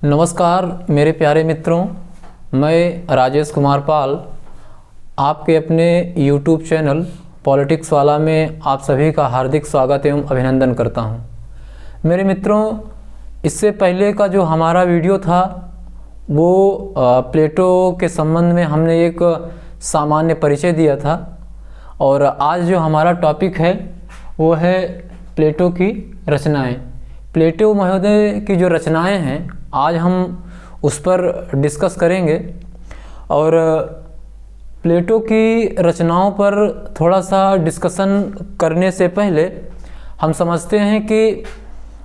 नमस्कार मेरे प्यारे मित्रों, मैं राजेश कुमार पाल आपके अपने YouTube चैनल पॉलिटिक्स वाला में आप सभी का हार्दिक स्वागत एवं अभिनंदन करता हूं। मेरे मित्रों, इससे पहले का जो हमारा वीडियो था वो प्लेटो के संबंध में हमने एक सामान्य परिचय दिया था और आज जो हमारा टॉपिक है वो है प्लेटो की रचनाएं। प्लेटो महोदय की जो रचनाएं हैं आज हम उस पर डिस्कस करेंगे और प्लेटो की रचनाओं पर थोड़ा सा डिस्कशन करने से पहले हम समझते हैं कि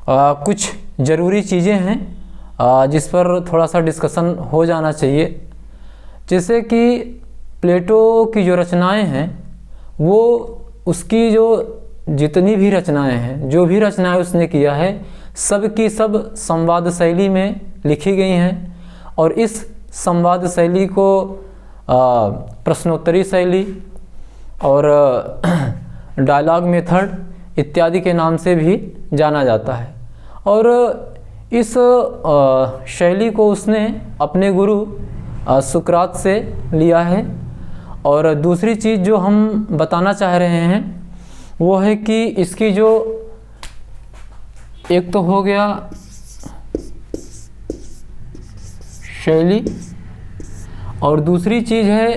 कुछ ज़रूरी चीज़ें हैं जिस पर थोड़ा सा डिस्कशन हो जाना चाहिए। जैसे कि प्लेटो की जो रचनाएं हैं वो उसकी जो जितनी भी रचनाएं हैं, जो भी रचनाएं उसने किया है, सब की सब संवाद शैली में लिखी गई हैं और इस संवाद शैली को प्रश्नोत्तरी शैली और डायलॉग मेथड इत्यादि के नाम से भी जाना जाता है। और इस शैली को उसने अपने गुरु सुकरात से लिया है। और दूसरी चीज़ जो हम बताना चाह रहे हैं वो है कि इसकी जो एक तो हो गया शैली और दूसरी चीज़ है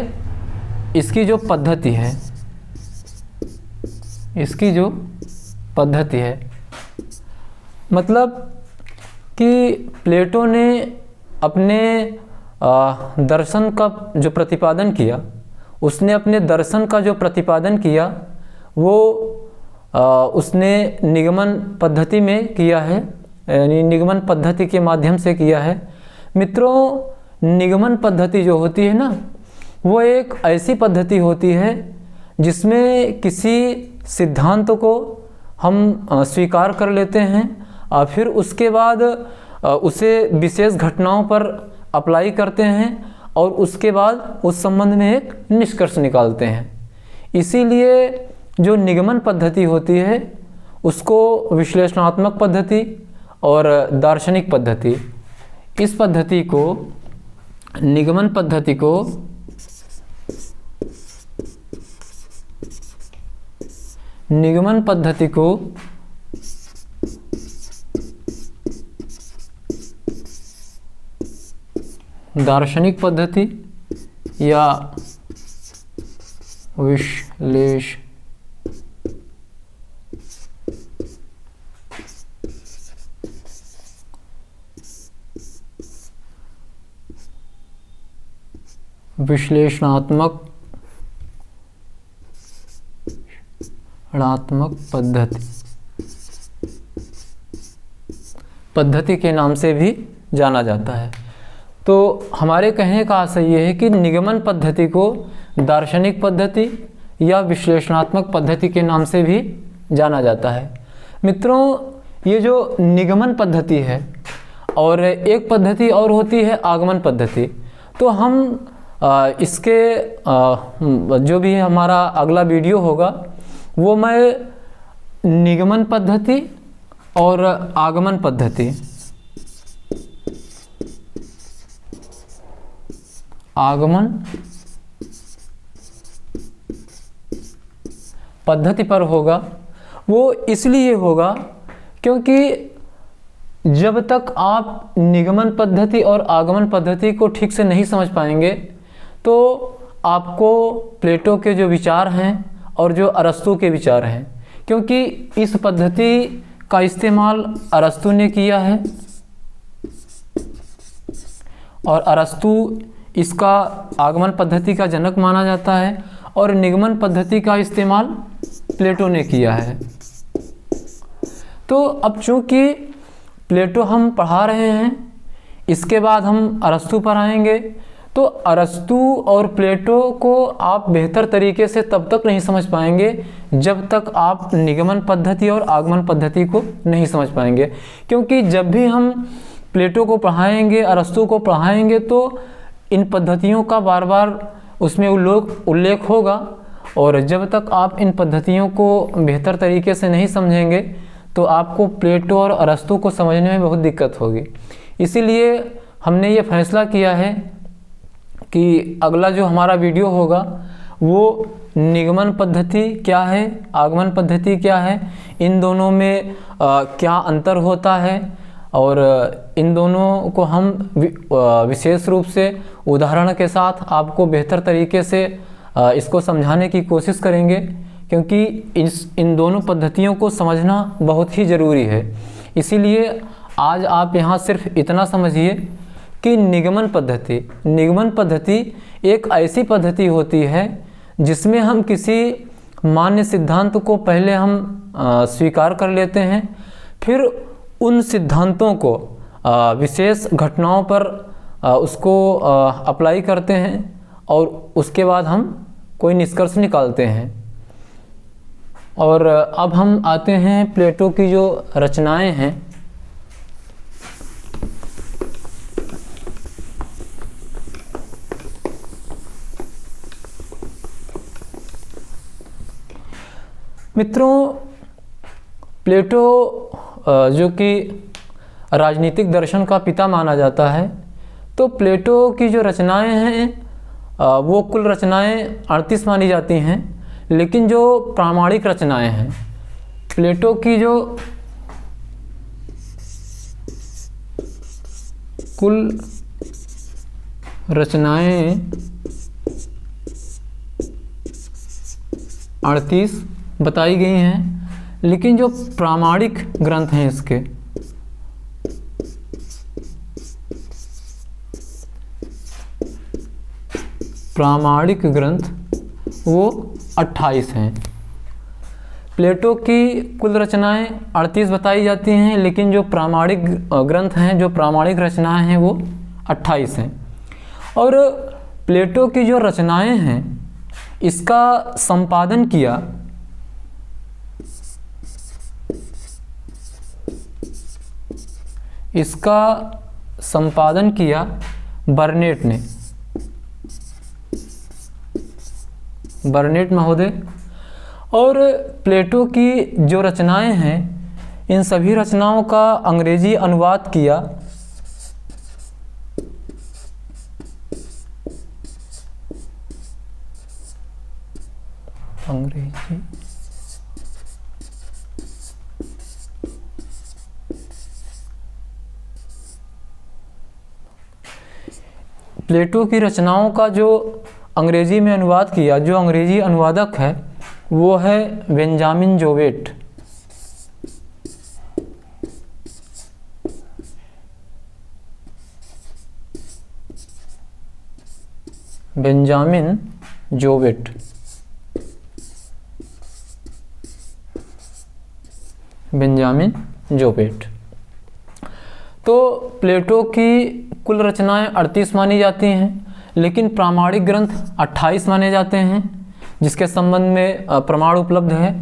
इसकी जो पद्धति है, इसकी जो पद्धति है। मतलब कि प्लेटो ने अपने दर्शन का जो प्रतिपादन किया, उसने अपने दर्शन का जो प्रतिपादन किया वो उसने निगमन पद्धति में किया है, यानी निगमन पद्धति के माध्यम से किया है। मित्रों, निगमन पद्धति जो होती है ना, वो एक ऐसी पद्धति होती है जिसमें किसी सिद्धांत को हम स्वीकार कर लेते हैं और फिर उसके बाद उसे विशेष घटनाओं पर अप्लाई करते हैं और उसके बाद उस संबंध में एक निष्कर्ष निकालते हैं। इसीलिए जो निगमन पद्धति होती है उसको विश्लेषणात्मक पद्धति और दार्शनिक पद्धति, इस पद्धति को, निगमन पद्धति को दार्शनिक पद्धति या विश्लेषणात्मक पद्धति के नाम से भी जाना जाता है। तो हमारे कहने का आशय ये है कि निगमन पद्धति को दार्शनिक पद्धति या विश्लेषणात्मक पद्धति के नाम से भी जाना जाता है। मित्रों, ये जो निगमन पद्धति है और एक पद्धति और होती है आगमन पद्धति। तो हम इसके जो भी हमारा अगला वीडियो होगा वो मैं निगमन पद्धति और आगमन पद्धति, आगमन पद्धति पर होगा। वो इसलिए होगा क्योंकि जब तक आप निगमन पद्धति और आगमन पद्धति को ठीक से नहीं समझ पाएंगे तो आपको प्लेटो के जो विचार हैं और जो अरस्तू के विचार हैं, क्योंकि इस पद्धति का इस्तेमाल अरस्तू ने किया है और अरस्तू इसका आगमन पद्धति का जनक माना जाता है और निगमन पद्धति का इस्तेमाल प्लेटो ने किया है। तो अब चूँकि प्लेटो हम पढ़ा रहे हैं, इसके बाद हम अरस्तू पर आएंगे। तो अरस्तू और प्लेटो को आप बेहतर तरीके से तब तक नहीं समझ पाएंगे जब तक आप निगमन पद्धति और आगमन पद्धति को नहीं समझ पाएंगे। क्योंकि जब भी हम प्लेटो को पढ़ाएंगे, अरस्तू को पढ़ाएंगे, तो इन पद्धतियों का बार बार उसमें उल्लेख होगा और जब तक आप इन पद्धतियों को बेहतर तरीके से नहीं समझेंगे तो आपको प्लेटो और अरस्तू को समझने में बहुत दिक्कत होगी। इसीलिए हमने ये फैसला किया है कि अगला जो हमारा वीडियो होगा वो निगमन पद्धति क्या है, आगमन पद्धति क्या है, इन दोनों में क्या अंतर होता है, और इन दोनों को हम विशेष रूप से उदाहरण के साथ आपको बेहतर तरीके से इसको समझाने की कोशिश करेंगे, क्योंकि इन दोनों पद्धतियों को समझना बहुत ही ज़रूरी है। इसीलिए आज आप यहाँ सिर्फ इतना समझिए कि निगमन पद्धति एक ऐसी पद्धति होती है जिसमें हम किसी मान्य सिद्धांत को पहले हम स्वीकार कर लेते हैं, फिर उन सिद्धांतों को विशेष घटनाओं पर उसको अप्लाई करते हैं और उसके बाद हम कोई निष्कर्ष निकालते हैं। और अब हम आते हैं प्लेटो की जो रचनाएं हैं। मित्रों, प्लेटो जो कि राजनीतिक दर्शन का पिता माना जाता है, तो प्लेटो की जो रचनाएं हैं वो कुल रचनाएं 38 मानी जाती हैं, लेकिन जो प्रामाणिक रचनाएं हैं प्लेटो की, जो कुल रचनाएं 38 बताई गई हैं, लेकिन जो प्रामाणिक ग्रंथ हैं इसके प्रामाणिक ग्रंथ वो 28 हैं। प्लेटो की कुल रचनाएं 38 बताई जाती हैं, लेकिन जो प्रामाणिक ग्रंथ हैं, जो प्रामाणिक रचनाएं हैं वो 28 हैं। और प्लेटो की जो रचनाएं हैं इसका संपादन किया बर्नेट महोदय। और प्लेटो की जो रचनाएं हैं इन सभी रचनाओं का अंग्रेजी अनुवाद किया प्लेटो की रचनाओं का जो अंग्रेजी में अनुवाद किया, जो अंग्रेजी अनुवादक है वो है बेंजामिन जोवेट। बेंजामिन जोवेट। तो प्लेटो की कुल रचनाएं 38 मानी जाती हैं, लेकिन प्रामाणिक ग्रंथ 28 माने जाते हैं, जिसके संबंध में प्रमाण उपलब्ध है।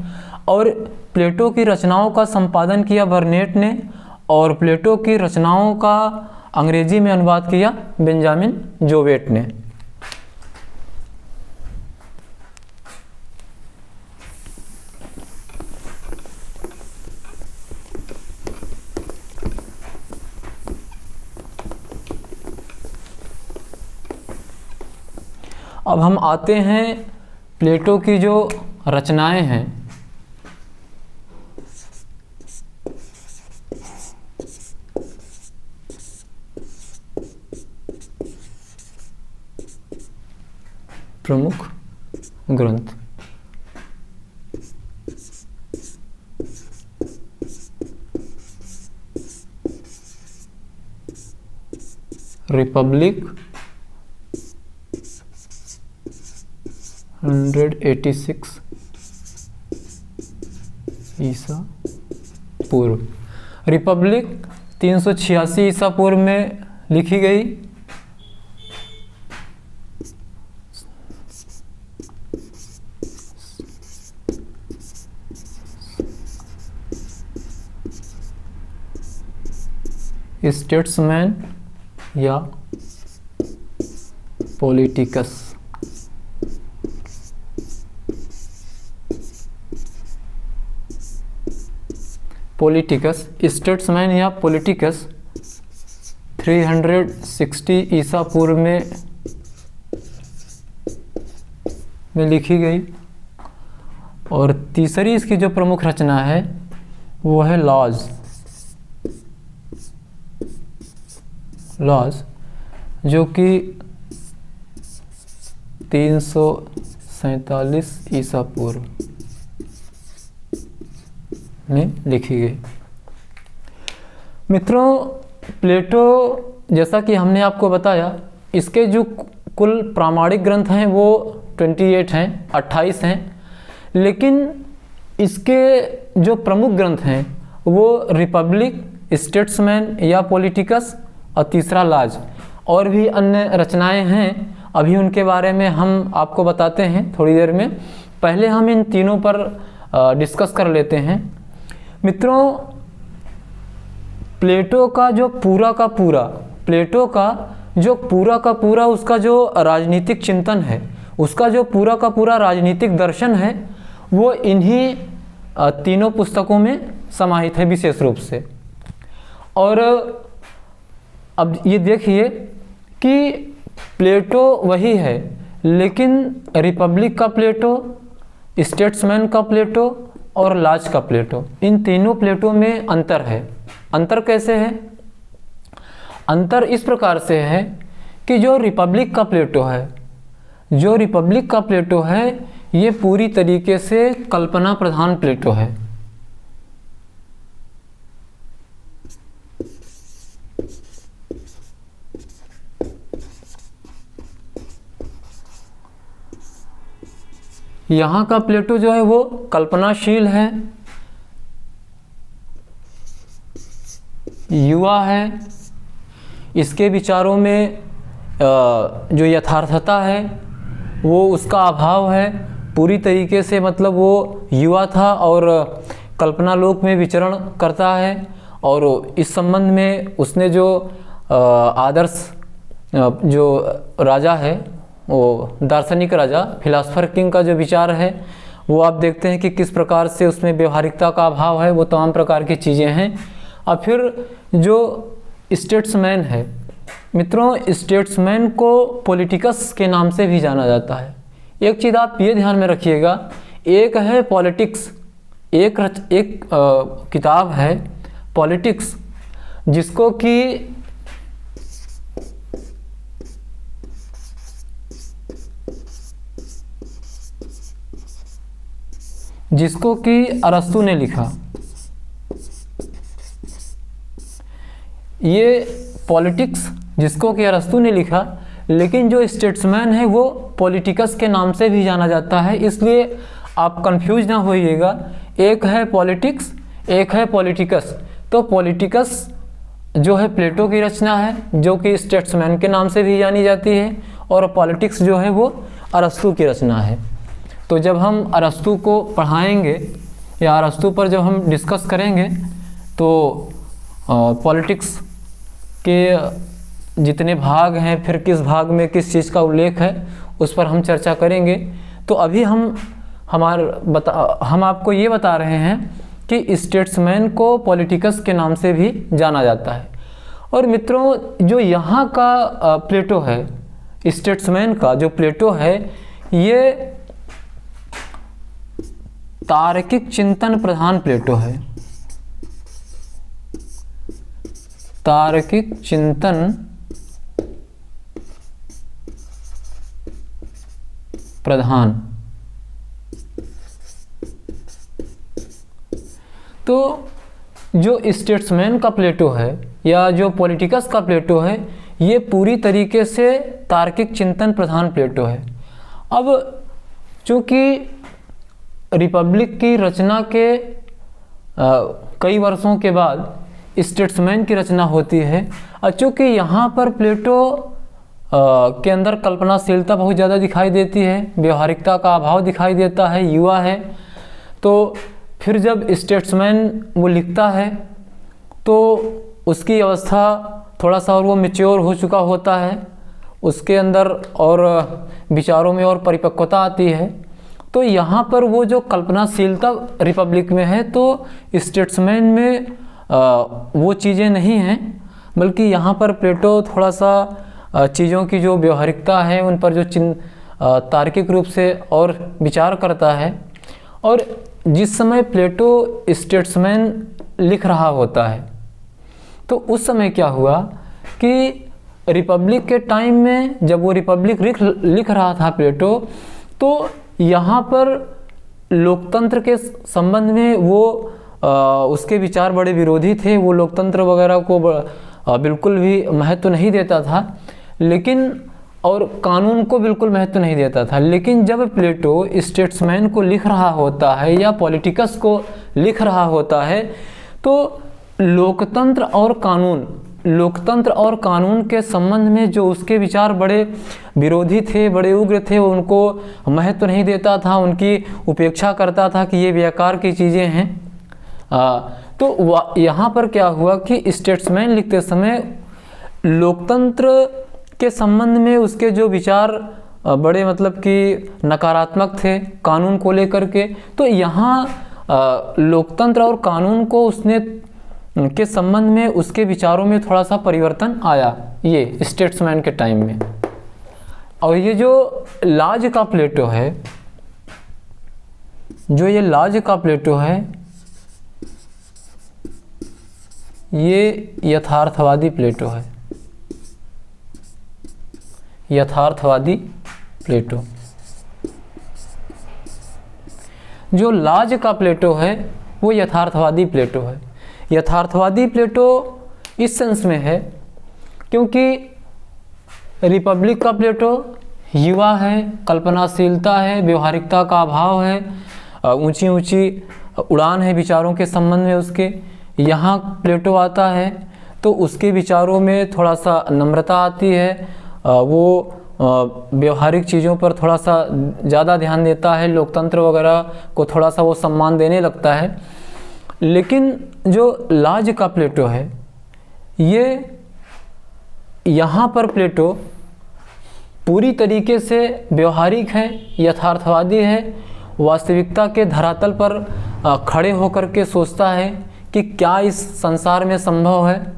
और प्लेटो की रचनाओं का संपादन किया बर्नेट ने, और प्लेटो की रचनाओं का अंग्रेजी में अनुवाद किया बेंजामिन जोवेट ने। अब हम आते हैं प्लेटो की जो रचनाएं हैं प्रमुख ग्रंथ। रिपब्लिक 186 ईसा पूर्व। रिपब्लिक 386 ईसा पूर्व में लिखी गई। स्टेट्समैन या पॉलिटिकस। स्टेट्समैन या पॉलिटिकस 360 ईसा पूर्व में लिखी गई। और तीसरी इसकी जो प्रमुख रचना है वो है लॉज, जो कि 347 ईसा पूर्व में लिखी गई। मित्रों, प्लेटो, जैसा कि हमने आपको बताया, इसके जो कुल प्रामाणिक ग्रंथ हैं वो 28 हैं, 28 हैं, लेकिन इसके जो प्रमुख ग्रंथ हैं वो रिपब्लिक, स्टेट्समैन या पॉलिटिकस और तीसरा लाज, और भी अन्य रचनाएं हैं। अभी उनके बारे में हम आपको बताते हैं थोड़ी देर में। पहले हम इन तीनों पर डिस्कस कर लेते हैं। मित्रों, प्लेटो का जो पूरा का पूरा उसका जो राजनीतिक चिंतन है, उसका जो पूरा का पूरा राजनीतिक दर्शन है, वो इन्हीं तीनों पुस्तकों में समाहित है विशेष रूप से। और अब ये देखिए कि प्लेटो वही है, लेकिन रिपब्लिक का प्लेटो, स्टेट्समैन का प्लेटो और लाज का प्लेटो, इन तीनों प्लेटो में अंतर है। अंतर कैसे है? अंतर इस प्रकार से है कि जो रिपब्लिक का प्लेटो है, ये पूरी तरीके से कल्पना प्रधान प्लेटो है। यहाँ का प्लेटो जो है वो कल्पनाशील है, युवा है, इसके विचारों में जो यथार्थता है वो उसका अभाव है। पूरी तरीके से मतलब वो युवा था और कल्पना लोक में विचरण करता है। और इस संबंध में उसने जो आदर्श जो राजा है, वो दार्शनिक राजा, फिलासफर किंग का जो विचार है, वो आप देखते हैं कि किस प्रकार से उसमें व्यवहारिकता का अभाव है, वो तमाम प्रकार की चीज़ें हैं। और फिर जो स्टेट्समैन है, मित्रों, स्टेट्समैन को पॉलिटिकस के नाम से भी जाना जाता है। एक चीज़ आप ये ध्यान में रखिएगा, एक है पॉलिटिक्स, एक किताब है पॉलिटिक्स, जिसको कि अरस्तु ने लिखा। ये पॉलिटिक्स जिसको कि अरस्तु ने लिखा, लेकिन जो स्टेट्समैन है वो पॉलिटिकस के नाम से भी जाना जाता है, इसलिए आप कंफ्यूज ना होइएगा। एक है पॉलिटिक्स, एक है पॉलिटिकस। तो पॉलिटिकस जो है प्लेटो की रचना है, जो कि स्टेट्समैन के नाम से भी जानी जाती है, और पॉलिटिक्स जो है वो अरस्तु की रचना है। तो जब हम अरस्तु को पढ़ाएंगे या अरस्तु पर जब हम डिस्कस करेंगे, तो पॉलिटिक्स के जितने भाग हैं, फिर किस भाग में किस चीज़ का उल्लेख है, उस पर हम चर्चा करेंगे। तो अभी हम आपको ये बता रहे हैं कि स्टेट्समैन को पॉलिटिकस के नाम से भी जाना जाता है। और मित्रों, जो यहाँ का प्लेटो है, स्टेट्समैन का जो प्लेटो है, ये तार्किक चिंतन प्रधान प्लेटो है। तार्किक चिंतन प्रधान। तो जो स्टेट्समैन का प्लेटो है या जो पॉलिटिकस का प्लेटो है, ये पूरी तरीके से तार्किक चिंतन प्रधान प्लेटो है। अब चूँकि रिपब्लिक की रचना के कई वर्षों के बाद स्टेट्समैन की रचना होती है, और चूँकि यहाँ पर प्लेटो के अंदर कल्पनाशीलता बहुत ज़्यादा दिखाई देती है, व्यवहारिकता का अभाव दिखाई देता है, युवा है, तो फिर जब स्टेट्समैन वो लिखता है तो उसकी अवस्था थोड़ा सा और वो मैच्योर हो चुका होता है, उसके अंदर और विचारों में और परिपक्वता आती है। तो यहाँ पर वो जो कल्पनाशीलता रिपब्लिक में है, तो स्टेट्समैन में वो चीज़ें नहीं हैं। बल्कि यहाँ पर प्लेटो थोड़ा सा चीज़ों की जो व्यवहारिकता है उन पर जो तार्किक रूप से और विचार करता है। और जिस समय प्लेटो स्टेट्समैन लिख रहा होता है तो उस समय क्या हुआ कि रिपब्लिक के टाइम में जब वो रिपब्लिक लिख रहा था प्लेटो, तो यहाँ पर लोकतंत्र के संबंध में वो उसके विचार बड़े विरोधी थे। वो लोकतंत्र वगैरह को बिल्कुल भी महत्व नहीं देता था, लेकिन और कानून को बिल्कुल महत्व नहीं देता था। लेकिन जब प्लेटो स्टेट्समैन को लिख रहा होता है या पॉलिटिकस को लिख रहा होता है तो लोकतंत्र और कानून के संबंध में जो उसके विचार बड़े विरोधी थे, बड़े उग्र थे, उनको महत्व नहीं देता था, उनकी उपेक्षा करता था कि ये बेकार की चीज़ें हैं। तो यहाँ पर क्या हुआ कि स्टेट्समैन लिखते समय लोकतंत्र के संबंध में उसके जो विचार बड़े मतलब कि नकारात्मक थे कानून को लेकर के, तो यहाँ लोकतंत्र और कानून को उसने के संबंध में उसके विचारों में थोड़ा सा परिवर्तन आया ये स्टेट्समैन के टाइम में। और ये जो लाज का प्लेटो है, ये यथार्थवादी प्लेटो है। यथार्थवादी प्लेटो। जो लाज का प्लेटो है वो यथार्थवादी प्लेटो है। यथार्थवादी प्लेटो इस सेंस में है क्योंकि रिपब्लिक का प्लेटो युवा है, कल्पनाशीलता है, व्यवहारिकता का अभाव है, ऊंची ऊंची उड़ान है विचारों के संबंध में उसके। यहाँ प्लेटो आता है तो उसके विचारों में थोड़ा सा नम्रता आती है, वो व्यवहारिक चीज़ों पर थोड़ा सा ज़्यादा ध्यान देता है, लोकतंत्र वगैरह को थोड़ा सा वो सम्मान देने लगता है। लेकिन जो लाज का प्लेटो है ये यहाँ पर प्लेटो पूरी तरीके से व्यवहारिक है, यथार्थवादी है, वास्तविकता के धरातल पर खड़े होकर के सोचता है कि क्या इस संसार में संभव है,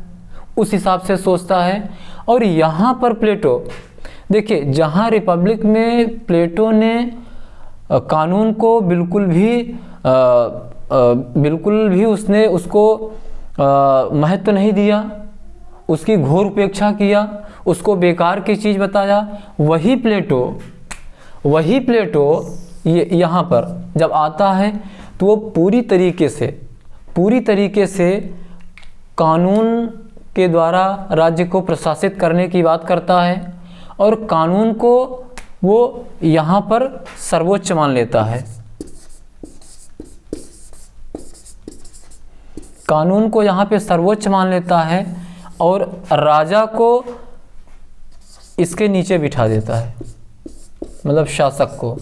उस हिसाब से सोचता है। और यहाँ पर प्लेटो देखिए, जहाँ रिपब्लिक में प्लेटो ने कानून को बिल्कुल भी उसने उसको महत्व नहीं दिया, उसकी घोर उपेक्षा किया, उसको बेकार की चीज़ बताया, वही प्लेटो ये यहाँ पर जब आता है तो वो पूरी तरीके से कानून के द्वारा राज्य को प्रशासित करने की बात करता है और कानून को वो यहाँ पर सर्वोच्च मान लेता है। कानून को यहाँ पे सर्वोच्च मान लेता है और राजा को इसके नीचे बिठा देता है, मतलब शासक को।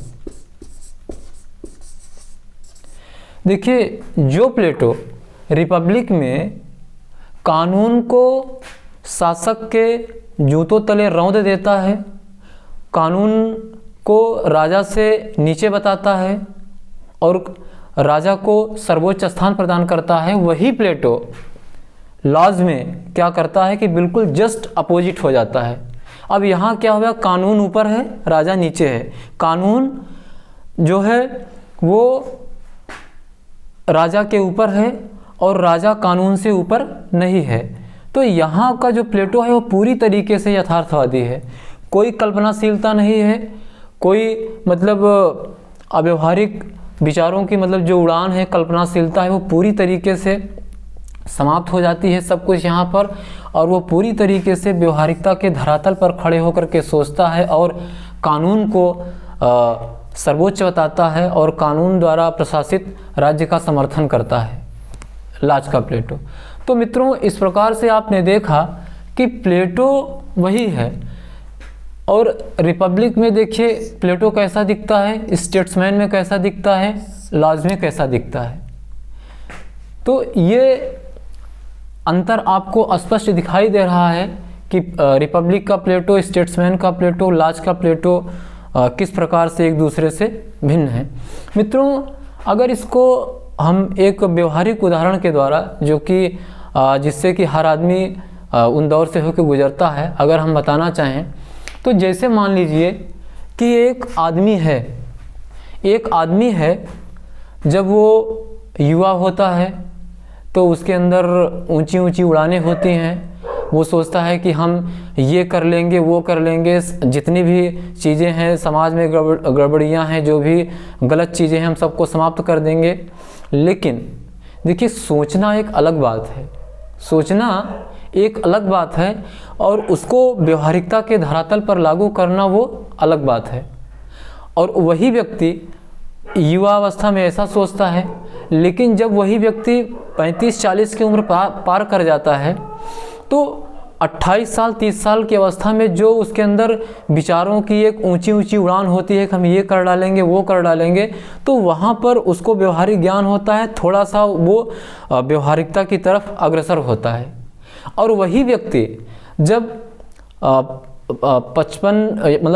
देखिए, जो प्लेटो रिपब्लिक में कानून को शासक के जूतों तले रौंद देता है, कानून को राजा से नीचे बताता है और राजा को सर्वोच्च स्थान प्रदान करता है, वही प्लेटो लॉज में क्या करता है कि बिल्कुल जस्ट अपोजिट हो जाता है। अब यहाँ क्या हुआ, कानून ऊपर है, राजा नीचे है। कानून जो है वो राजा के ऊपर है और राजा कानून से ऊपर नहीं है। तो यहाँ का जो प्लेटो है वो पूरी तरीके से यथार्थवादी है, कोई कल्पनाशीलता नहीं है, कोई मतलब अव्यवहारिक विचारों की मतलब जो उड़ान है, कल्पनाशीलता है, वो पूरी तरीके से समाप्त हो जाती है सब कुछ यहाँ पर। और वो पूरी तरीके से व्यवहारिकता के धरातल पर खड़े होकर के सोचता है और कानून को सर्वोच्च बताता है और कानून द्वारा प्रशासित राज्य का समर्थन करता है, लाज का प्लेटो। तो मित्रों, इस प्रकार से आपने देखा कि प्लेटो वही है। और रिपब्लिक में देखिए प्लेटो कैसा दिखता है, स्टेट्समैन में कैसा दिखता है, लॉज में कैसा दिखता है। तो ये अंतर आपको स्पष्ट दिखाई दे रहा है कि रिपब्लिक का प्लेटो, स्टेट्समैन का प्लेटो, लॉज का प्लेटो किस प्रकार से एक दूसरे से भिन्न है। मित्रों, अगर इसको हम एक व्यवहारिक उदाहरण के द्वारा, जो कि जिससे कि हर आदमी उन दौर से होकर गुजरता है। अगर हम बताना चाहें तो जैसे मान लीजिए कि एक आदमी है, जब वो युवा होता है तो उसके अंदर ऊंची ऊंची उड़ानें होती हैं। वो सोचता है कि हम ये कर लेंगे, वो कर लेंगे, जितनी भी चीज़ें हैं समाज में, गड़बड़ियाँ हैं, जो भी गलत चीज़ें हैं, हम सबको समाप्त कर देंगे। लेकिन देखिए, सोचना एक अलग बात है, और उसको व्यवहारिकता के धरातल पर लागू करना वो अलग बात है। और वही व्यक्ति युवा अवस्था में ऐसा सोचता है, लेकिन जब वही व्यक्ति 35-40 की उम्र पार कर जाता है तो 28 साल 30 साल की अवस्था में जो उसके अंदर विचारों की एक ऊंची ऊंची उड़ान होती है कि हम ये कर डालेंगे, वो कर डालेंगे, तो वहाँ पर उसको व्यवहारिक ज्ञान होता है, थोड़ा सा वो व्यवहारिकता की तरफ अग्रसर होता है। और वही व्यक्ति जब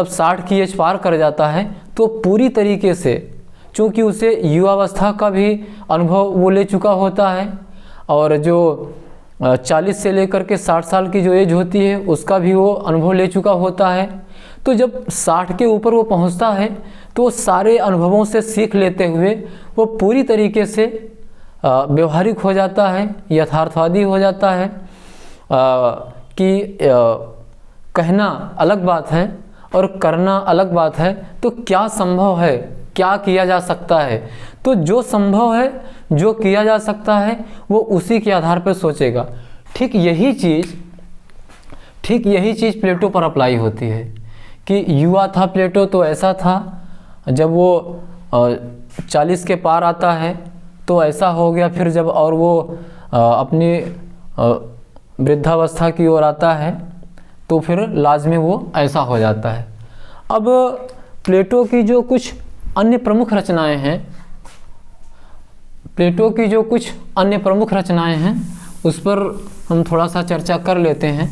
60 की एज पार कर जाता है तो पूरी तरीके से, चूँकि उसे युवावस्था का भी अनुभव वो ले चुका होता है, और जो 40 से लेकर के 60 साल की जो एज होती है उसका भी वो अनुभव ले चुका होता है। तो जब 60 के ऊपर वो पहुंचता है तो सारे अनुभवों से सीख लेते हुए वो पूरी तरीके से व्यवहारिक हो जाता है, यथार्थवादी हो जाता है। कि कहना अलग बात है और करना अलग बात है। तो क्या संभव है, क्या किया जा सकता है, तो जो संभव है, जो किया जा सकता है, वो उसी के आधार पर सोचेगा। ठीक यही चीज़ प्लेटो पर अप्लाई होती है कि युवा था प्लेटो तो ऐसा था, जब वो 40 के पार आता है तो ऐसा हो गया, फिर जब और वो अपनी वृद्धावस्था की ओर आता है तो फिर लाजमी वो ऐसा हो जाता है। अब प्लेटो की जो कुछ अन्य प्रमुख रचनाएं हैं उस पर हम थोड़ा सा चर्चा कर लेते हैं।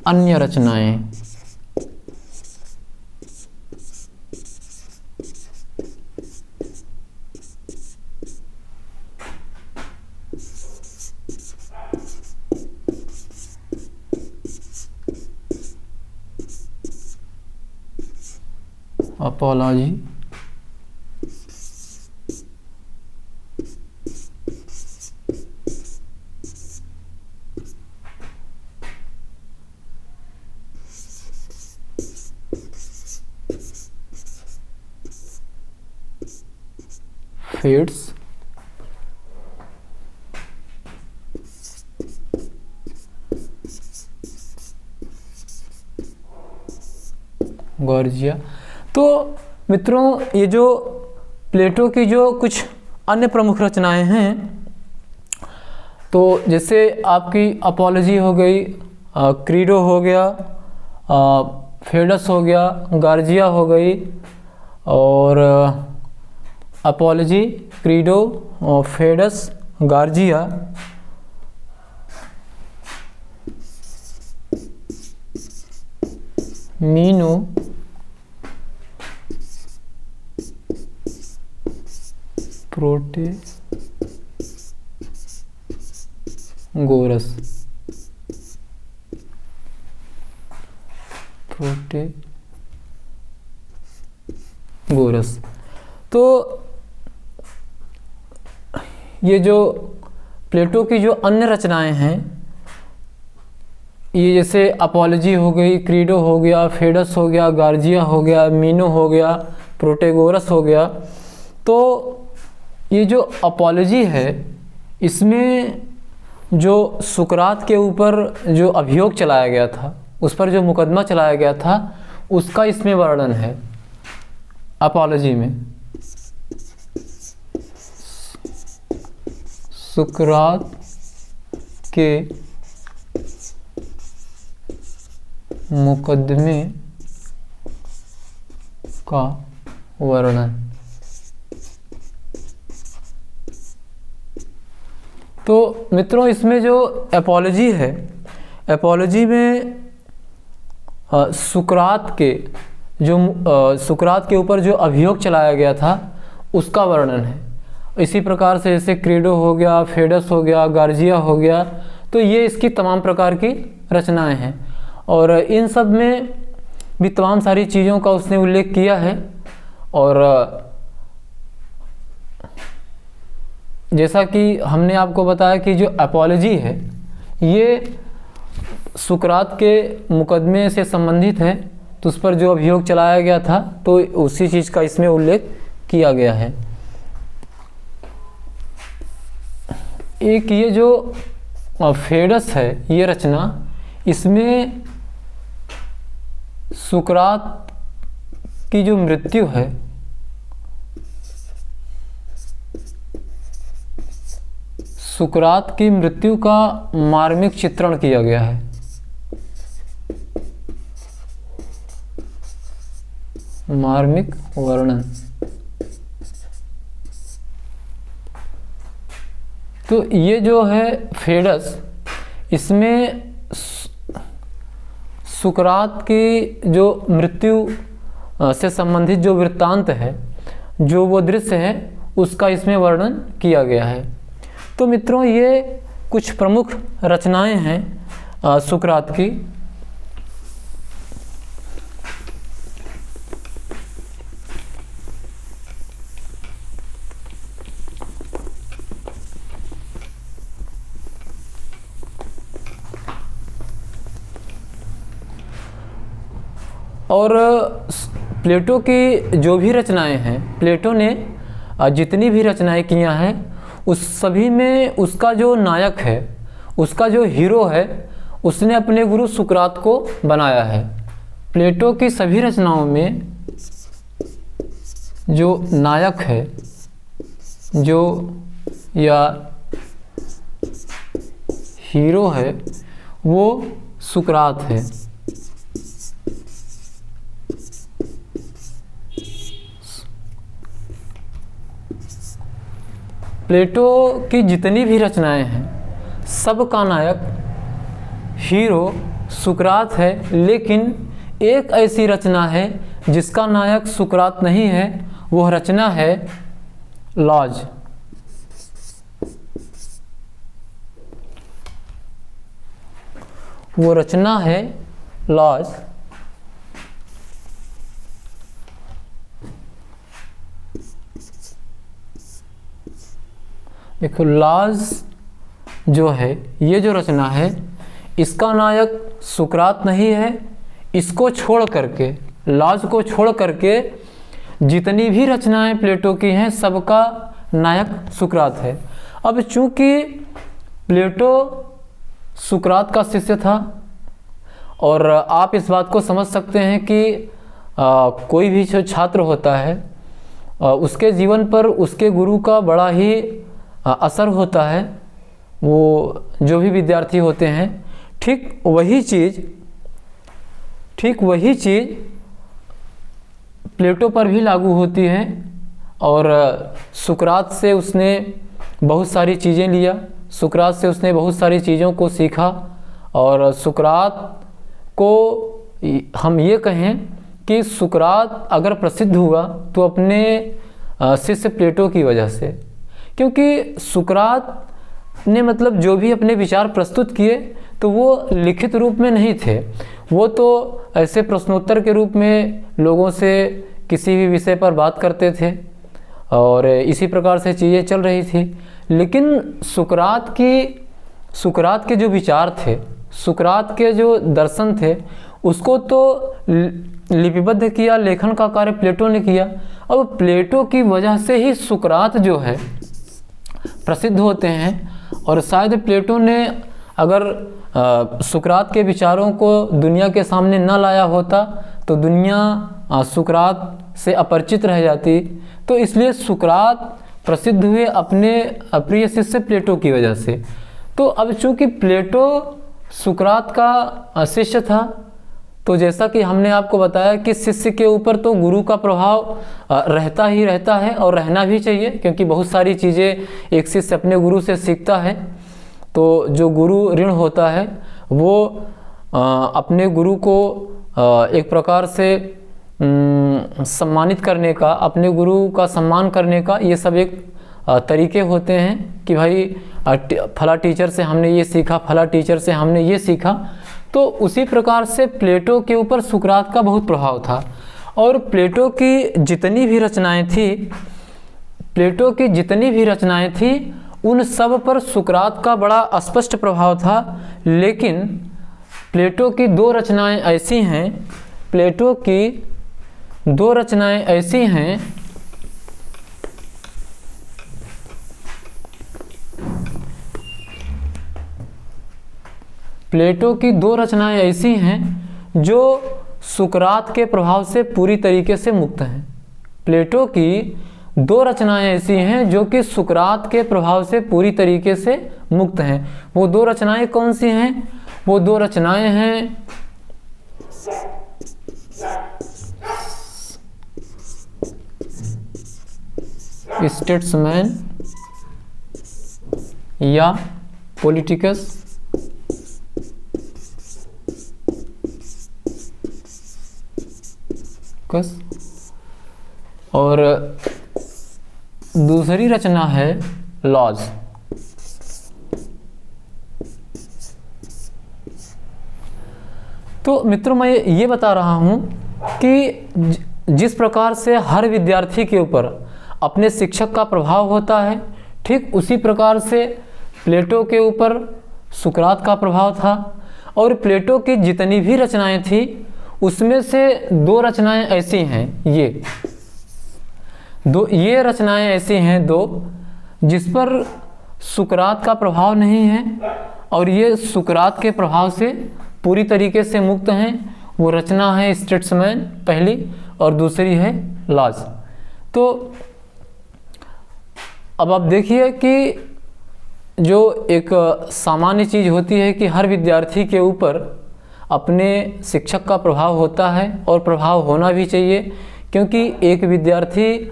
अन्य रचनाएं, अपॉलॉजी, फेड्स, गॉर्जिया। तो मित्रों, ये जो प्लेटो की जो कुछ अन्य प्रमुख रचनाएं हैं, तो जैसे आपकी अपॉलॉजी हो गई, क्रीडो हो गया, फेडस हो गया, गार्जिया हो गई, और अपॉलॉजी, क्रीडो, फेडस, गार्जिया, मीनो, प्रोटेगोरस, तो ये जो प्लेटो की जो अन्य रचनाएं हैं, ये जैसे अपॉलॉजी हो गई, क्रीडो हो गया, फेडस हो गया, गार्जिया हो गया, मीनो हो गया, प्रोटेगोरस हो गया। तो ये जो अपॉलॉजी है, इसमें जो सुकरात के ऊपर जो अभियोग चलाया गया था, उस पर जो मुकदमा चलाया गया था, उसका इसमें वर्णन है अपॉलॉजी में। सुकरात के मुकदमे का वर्णन। तो मित्रों, इसमें जो एपोलॉजी है, एपोलॉजी में सुकरात के ऊपर जो अभियोग चलाया गया था उसका वर्णन है। इसी प्रकार से जैसे क्रीडो हो गया, फेडस हो गया, गार्जिया हो गया, तो ये इसकी तमाम प्रकार की रचनाएं हैं और इन सब में भी तमाम सारी चीज़ों का उसने उल्लेख किया है। और जैसा कि हमने आपको बताया कि जो एपोलॉजी है ये सुकरात के मुकदमे से संबंधित है, तो उस पर जो अभियोग चलाया गया था तो उसी चीज़ का इसमें उल्लेख किया गया है। एक ये जो फेडस है ये रचना, इसमें सुकरात की जो मृत्यु है सुकरात की मृत्यु का मार्मिक चित्रण किया गया है। मार्मिक वर्णन। तो ये जो है फेडस, इसमें सुकरात की जो मृत्यु से संबंधित जो वृत्तांत है, जो वो दृश्य है, उसका इसमें वर्णन किया गया है। तो मित्रों, ये कुछ प्रमुख रचनाएं हैं सुकरात की। और प्लेटो की जो भी रचनाएं हैं, प्लेटो ने जितनी भी रचनाएं किया हैं उस सभी में उसका जो नायक है, उसका जो हीरो है, उसने अपने गुरु सुकरात को बनाया है। प्लेटो की सभी रचनाओं में जो नायक है, जो या हीरो है, वो सुकरात है। प्लेटो की जितनी भी रचनाएं हैं, सब का नायक हीरो सुकरात है, लेकिन एक ऐसी रचना है जिसका नायक सुकरात नहीं है। वह रचना है लॉज। वो रचना है लॉज। देखो, लॉज जो है, ये जो रचना है, इसका नायक सुकरात नहीं है। इसको छोड़ करके, लॉज को छोड़ करके जितनी भी रचनाएं प्लेटो की हैं, सबका नायक सुकरात है। अब चूंकि प्लेटो सुकरात का शिष्य था, और आप इस बात को समझ सकते हैं कि कोई भी जो छात्र होता है, उसके जीवन पर उसके गुरु का बड़ा ही असर होता है। वो जो भी विद्यार्थी होते हैं, ठीक वही चीज़ प्लेटो पर भी लागू होती है। और सुकरात से उसने बहुत सारी चीज़ें लिया, सुकरात से उसने बहुत सारी चीज़ों को सीखा। और सुकरात को हम ये कहें कि सुकरात अगर प्रसिद्ध हुआ तो अपने शिष्य प्लेटो की वजह से, क्योंकि सुकरात ने मतलब जो भी अपने विचार प्रस्तुत किए तो वो लिखित रूप में नहीं थे, वो तो ऐसे प्रश्नोत्तर के रूप में लोगों से किसी भी विषय पर बात करते थे और इसी प्रकार से चीज़ें चल रही थी। लेकिन सुकरात के जो विचार थे, सुकरात के जो दर्शन थे, उसको तो लिपिबद्ध किया, लेखन का कार्य प्लेटो ने किया। अब प्लेटो की वजह से ही सुकरात जो है प्रसिद्ध होते हैं। और शायद प्लेटो ने अगर सुकरात के विचारों को दुनिया के सामने न लाया होता तो दुनिया सुकरात से अपरिचित रह जाती। तो इसलिए सुकरात प्रसिद्ध हुए अपने प्रिय शिष्य प्लेटो की वजह से। तो अब चूंकि प्लेटो सुकरात का शिष्य था, तो जैसा कि हमने आपको बताया कि शिष्य के ऊपर तो गुरु का प्रभाव रहता ही रहता है और रहना भी चाहिए, क्योंकि बहुत सारी चीज़ें एक शिष्य अपने गुरु से सीखता है। तो जो गुरु ऋण होता है वो अपने गुरु को एक प्रकार से सम्मानित करने का, अपने गुरु का सम्मान करने का, ये सब एक तरीके होते हैं कि भाई फला टीचर से हमने ये सीखा, फला टीचर से हमने ये सीखा। तो उसी प्रकार से प्लेटो के ऊपर सुकरात का बहुत प्रभाव था। और प्लेटो की जितनी भी रचनाएं थी उन सब पर सुकरात का बड़ा स्पष्ट प्रभाव था। लेकिन प्लेटो की दो रचनाएं ऐसी हैं, प्लेटो की दो रचनाएं ऐसी हैं प्लेटो की दो रचनाएं ऐसी हैं जो सुकरात के प्रभाव से पूरी तरीके से मुक्त हैं। प्लेटो की दो रचनाएं ऐसी हैं जो कि सुकरात के प्रभाव से पूरी तरीके से मुक्त हैं। वो दो रचनाएं कौन सी हैं? वो दो रचनाएं हैं स्टेट्समैन या पॉलिटिकस और दूसरी रचना है लॉज। तो मित्रों, मैं ये बता रहा हूँ कि जिस प्रकार से हर विद्यार्थी के ऊपर अपने शिक्षक का प्रभाव होता है, ठीक उसी प्रकार से प्लेटो के ऊपर सुकरात का प्रभाव था। और प्लेटो की जितनी भी रचनाएं थी उसमें से दो रचनाएं ऐसी हैं, ये रचनाएं ऐसी हैं दो जिस पर सुकरात का प्रभाव नहीं है और ये सुकरात के प्रभाव से पूरी तरीके से मुक्त हैं। वो रचना है स्टेट्समैन पहली और दूसरी है लॉज। तो अब आप देखिए कि जो एक सामान्य चीज़ होती है कि हर विद्यार्थी के ऊपर अपने शिक्षक का प्रभाव होता है और प्रभाव होना भी चाहिए, क्योंकि एक विद्यार्थी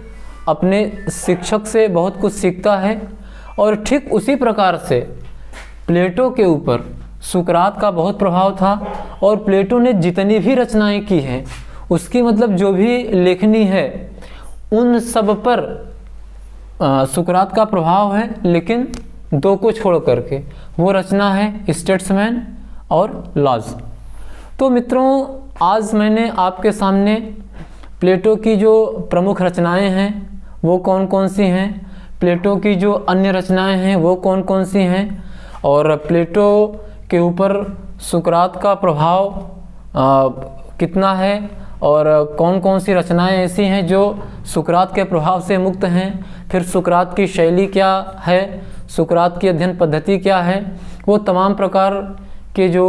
अपने शिक्षक से बहुत कुछ सीखता है। और ठीक उसी प्रकार से प्लेटो के ऊपर सुकरात का बहुत प्रभाव था और प्लेटो ने जितनी भी रचनाएं की हैं उसकी मतलब जो भी लेखनी है उन सब पर सुकरात का प्रभाव है, लेकिन दो को छोड़ करके। वो रचना है स्टेट्समैन और लॉज। तो मित्रों, आज मैंने आपके सामने प्लेटो की जो प्रमुख रचनाएं हैं वो कौन कौन सी हैं, प्लेटो की जो अन्य रचनाएं हैं वो कौन कौन सी हैं, और प्लेटो के ऊपर सुकरात का प्रभाव कितना है, और कौन कौन सी रचनाएं ऐसी हैं जो सुकरात के प्रभाव से मुक्त हैं। फिर सुकरात की शैली क्या है, सुकरात की अध्ययन पद्धति क्या है, वो तमाम प्रकार के जो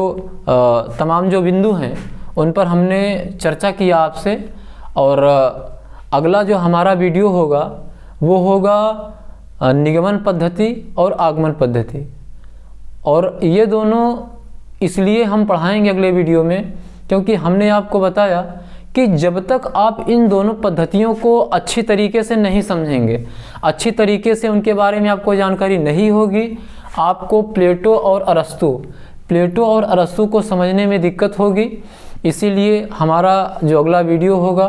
तमाम जो बिंदु हैं उन पर हमने चर्चा किया आपसे। और अगला जो हमारा वीडियो होगा वो होगा निगमन पद्धति और आगमन पद्धति। और ये दोनों इसलिए हम पढ़ाएंगे अगले वीडियो में क्योंकि हमने आपको बताया कि जब तक आप इन दोनों पद्धतियों को अच्छी तरीके से नहीं समझेंगे, अच्छी तरीके से उनके बारे में आपको जानकारी नहीं होगी, आपको प्लेटो और अरस्तू को समझने में दिक्कत होगी। इसीलिए हमारा जो अगला वीडियो होगा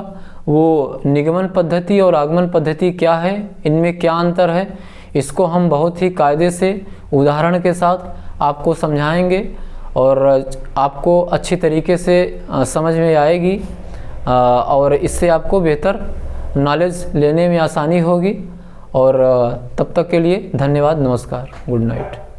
वो निगमन पद्धति और आगमन पद्धति क्या है, इनमें क्या अंतर है, इसको हम बहुत ही कायदे से उदाहरण के साथ आपको समझाएंगे और आपको अच्छी तरीके से समझ में आएगी और इससे आपको बेहतर नॉलेज लेने में आसानी होगी। और तब तक के लिए धन्यवाद, नमस्कार, गुड नाइट।